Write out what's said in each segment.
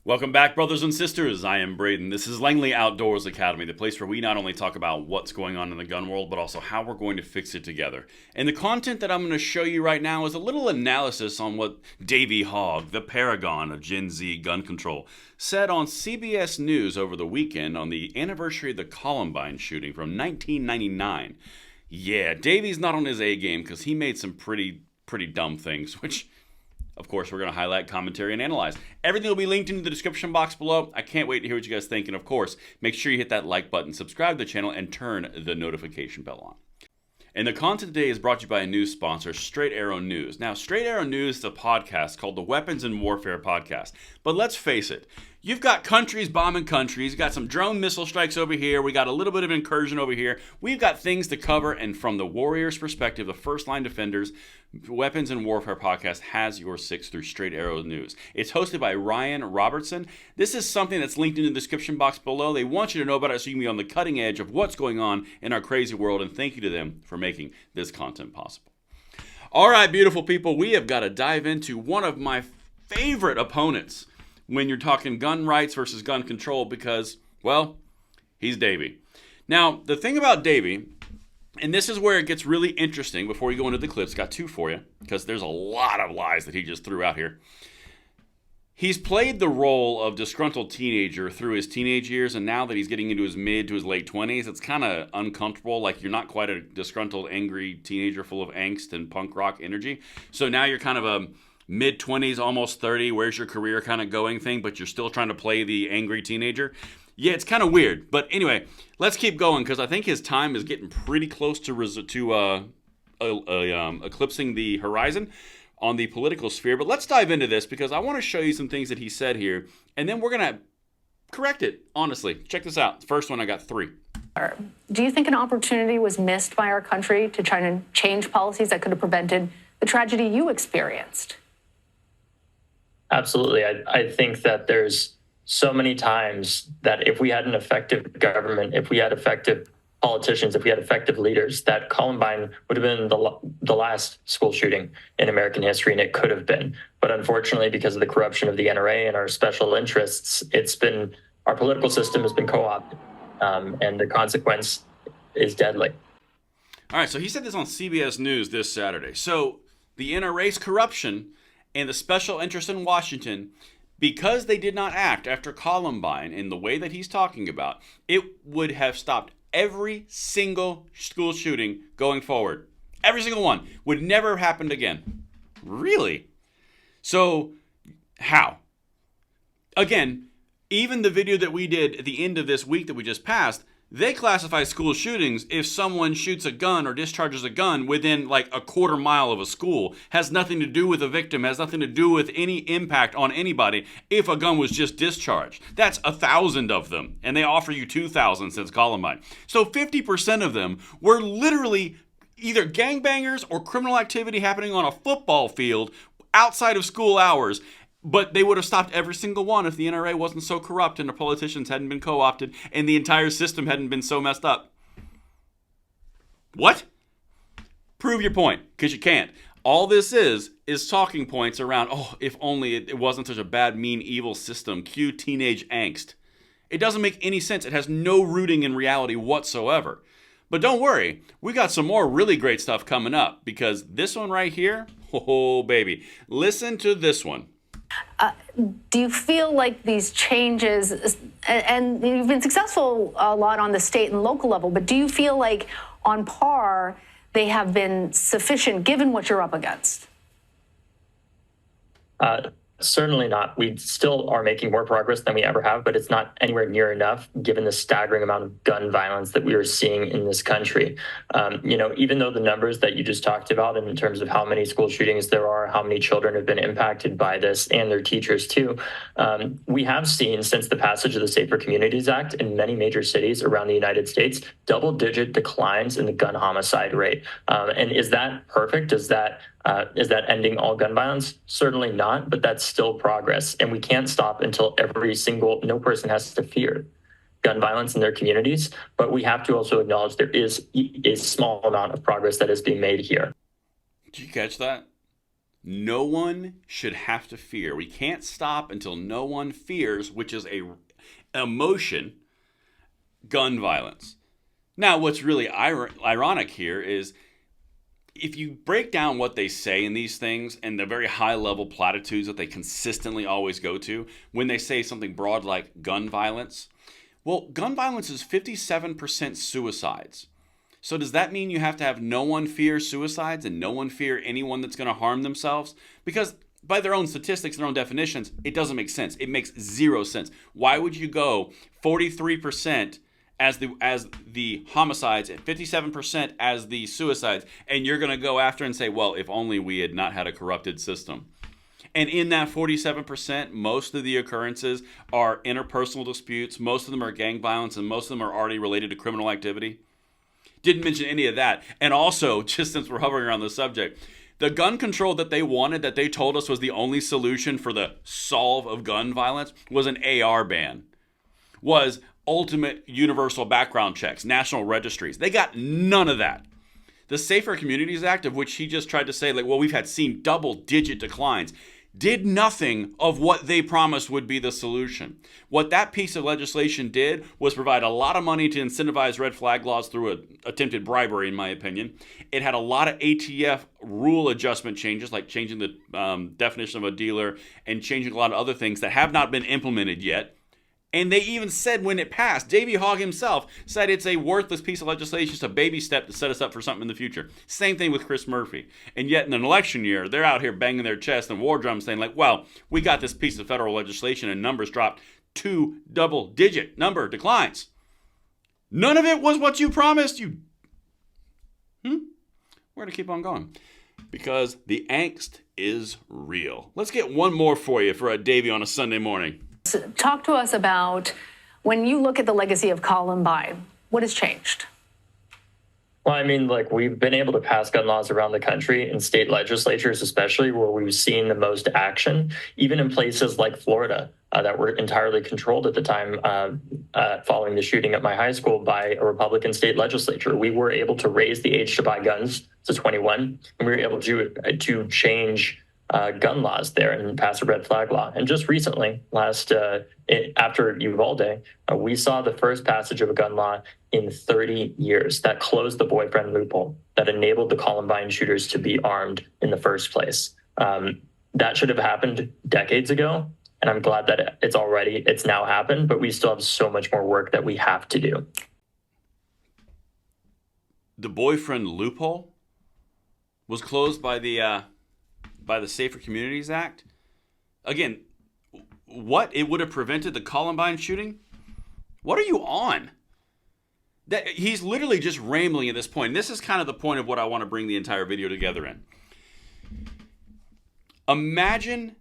Welcome back, brothers and sisters. I am Braden. This is Langley Outdoors Academy, the place where we not only talk about what's going on in the gun world, but also how we're going to fix it together. And the content that I'm going to show you right now is a little analysis on what Davey Hogg, the paragon of Gen Z gun control, said on CBS News over the weekend on the anniversary of the Columbine shooting from 1999. Yeah, Davey's not on his A game because he made some pretty dumb things, which of course, we're going to highlight, commentary, and analyze. Everything will be linked in the description box below. I can't wait to hear what you guys think. And of course, make sure you hit that like button, subscribe to the channel, and turn the notification bell on. And the content today is brought to you by a news sponsor, Straight Arrow News. Now, Straight Arrow News is a podcast called the Weapons and Warfare Podcast. But let's face it, you've got countries bombing countries. You've got some drone missile strikes over here. We got a little bit of incursion over here. We've got things to cover. And from the warrior's perspective, the first line defenders, Weapons and Warfare Podcast has your six through Straight Arrow News. It's hosted by Ryan Robertson. This is something that's linked in the description box below. They want you to know about it so you can be on the cutting edge of what's going on in our crazy world. And thank you to them for making this content possible. All right, beautiful people, we have got to dive into one of my favorite opponents when you're talking gun rights versus gun control because, well, he's Davey. Now, the thing about Davey, and this is where it gets really interesting before we go into the clips, got two for you, because there's a lot of lies that he just threw out here. He's played the role of disgruntled teenager through his teenage years, and now that he's getting into his mid to his late 20s, it's kind of uncomfortable. Like, you're not quite a disgruntled, angry teenager full of angst and punk rock energy. So now you're kind of a mid-20s, almost 30, where's your career kind of going thing, but you're still trying to play the angry teenager. Yeah, it's kind of weird. But anyway, let's keep going, because I think his time is getting pretty close to eclipsing the horizon on the political sphere. But let's dive into this because I want to show you some things that he said here, and then we're going to correct it, honestly. Check this out. First one, I got three. Do you think an opportunity was missed by our country to try to change policies that could have prevented the tragedy you experienced? Absolutely. I think that there's so many times that if we had an effective government, if we had effective politicians, if we had effective leaders, that Columbine would have been the last school shooting in American history, and it could have been. But unfortunately, because of the corruption of the NRA and our special interests, our political system has been co-opted, and the consequence is deadly. All right, so he said this on CBS News this Saturday. So the NRA's corruption and the special interest in Washington, because they did not act after Columbine in the way that he's talking about, it would have stopped every single school shooting going forward. Every single one would never have happened again. Really? So, how? Again, even the video that we did at the end of this week that we just passed, they classify school shootings if someone shoots a gun or discharges a gun within like a quarter mile of a school. Has nothing to do with the victim, has nothing to do with any impact on anybody if a gun was just discharged. That's 1,000 of them, and they offer you 2,000 since Columbine. So 50% of them were literally either gangbangers or criminal activity happening on a football field outside of school hours. But they would have stopped every single one if the NRA wasn't so corrupt and the politicians hadn't been co-opted and the entire system hadn't been so messed up. What? Prove your point, because you can't. All this is talking points around, oh, if only it wasn't such a bad, mean, evil system. Cue teenage angst. It doesn't make any sense. It has no rooting in reality whatsoever. But don't worry, we got some more really great stuff coming up, because this one right here, oh, baby. Listen to this one. Do you feel like these changes, and you've been successful a lot on the state and local level, but do you feel like on par they have been sufficient given what you're up against? Certainly not. We still are making more progress than we ever have, but it's not anywhere near enough given the staggering amount of gun violence that we are seeing in this country. Even though the numbers that you just talked about in terms of how many school shootings there are, how many children have been impacted by this, and their teachers too, we have seen since the passage of the Safer Communities Act in many major cities around the United States, double-digit declines in the gun homicide rate. And is that perfect? Is that ending all gun violence? Certainly not, but that's still progress. And we can't stop until no person has to fear gun violence in their communities. But we have to also acknowledge there is a small amount of progress that is being made here. Did you catch that? No one should have to fear. We can't stop until no one fears, which is a emotion, gun violence. Now, what's really ironic here is if you break down what they say in these things and the very high level platitudes that they consistently always go to when they say something broad like gun violence, well, gun violence is 57% suicides. So does that mean you have to have no one fear suicides and no one fear anyone that's going to harm themselves? Because by their own statistics, their own definitions, it doesn't make sense. It makes zero sense. Why would you go 43% as the homicides and 57% as the suicides, and you're going to go after and say, well, if only we had not had a corrupted system? And in that 47%, most of the occurrences are interpersonal disputes, most of them are gang violence, and most of them are already related to criminal activity. Didn't mention any of that. And also, just since we're hovering around the subject, the gun control that they wanted, that they told us was the only solution for the solve of gun violence, was an AR ban, was ultimate universal background checks, national registries. They got none of that. The Safer Communities Act, of which he just tried to say, like, well, we've seen double-digit declines, did nothing of what they promised would be the solution. What that piece of legislation did was provide a lot of money to incentivize red flag laws through attempted bribery, in my opinion. It had a lot of ATF rule adjustment changes, like changing the definition of a dealer and changing a lot of other things that have not been implemented yet. And they even said when it passed, Davey Hogg himself said it's a worthless piece of legislation, just a baby step to set us up for something in the future. Same thing with Chris Murphy. And yet in an election year, they're out here banging their chest and war drums saying like, well, we got this piece of federal legislation and numbers dropped 2 double-digit number declines. None of it was what you promised. We're going to keep on going because the angst is real. Let's get one more for you for a Davey on a Sunday morning. Talk to us about when you look at the legacy of Columbine, what has changed? Well, I mean, like, we've been able to pass gun laws around the country in state legislatures, especially where we've seen the most action, even in places like Florida that were entirely controlled at the time following the shooting at my high school by a Republican state legislature. We were able to raise the age to buy guns to 21, and we were able to change gun laws there and pass a red flag law. And just recently, after Uvalde, we saw the first passage of a gun law in 30 years that closed the boyfriend loophole that enabled the Columbine shooters to be armed in the first place. That should have happened decades ago, and I'm glad that it's now happened, but we still have so much more work that we have to do. The boyfriend loophole was closed by the Safer Communities Act. Again, what? It would have prevented the Columbine shooting? What are you on? He's literally just rambling at this point. And this is kind of the point of what I want to bring the entire video together in. Imagine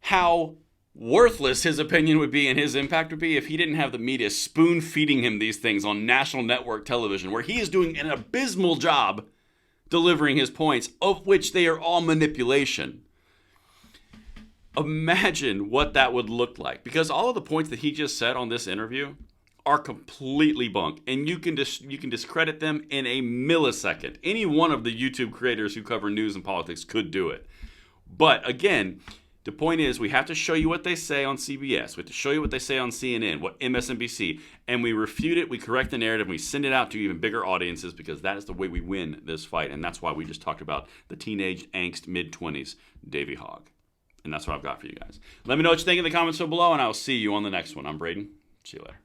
how worthless his opinion would be and his impact would be if he didn't have the media spoon-feeding him these things on national network television, where he is doing an abysmal job delivering his points, of which they are all manipulation. Imagine what that would look like, because all of the points that he just said on this interview are completely bunk, and you can discredit them in a millisecond. Any one of the YouTube creators who cover news and politics could do it. But again, the point is, we have to show you what they say on CBS. We have to show you what they say on CNN, what MSNBC, and we refute it, we correct the narrative, and we send it out to even bigger audiences, because that is the way we win this fight. And that's why we just talked about the teenage angst mid-20s, Davey Hogg. And that's what I've got for you guys. Let me know what you think in the comments below, and I'll see you on the next one. I'm Braden. See you later.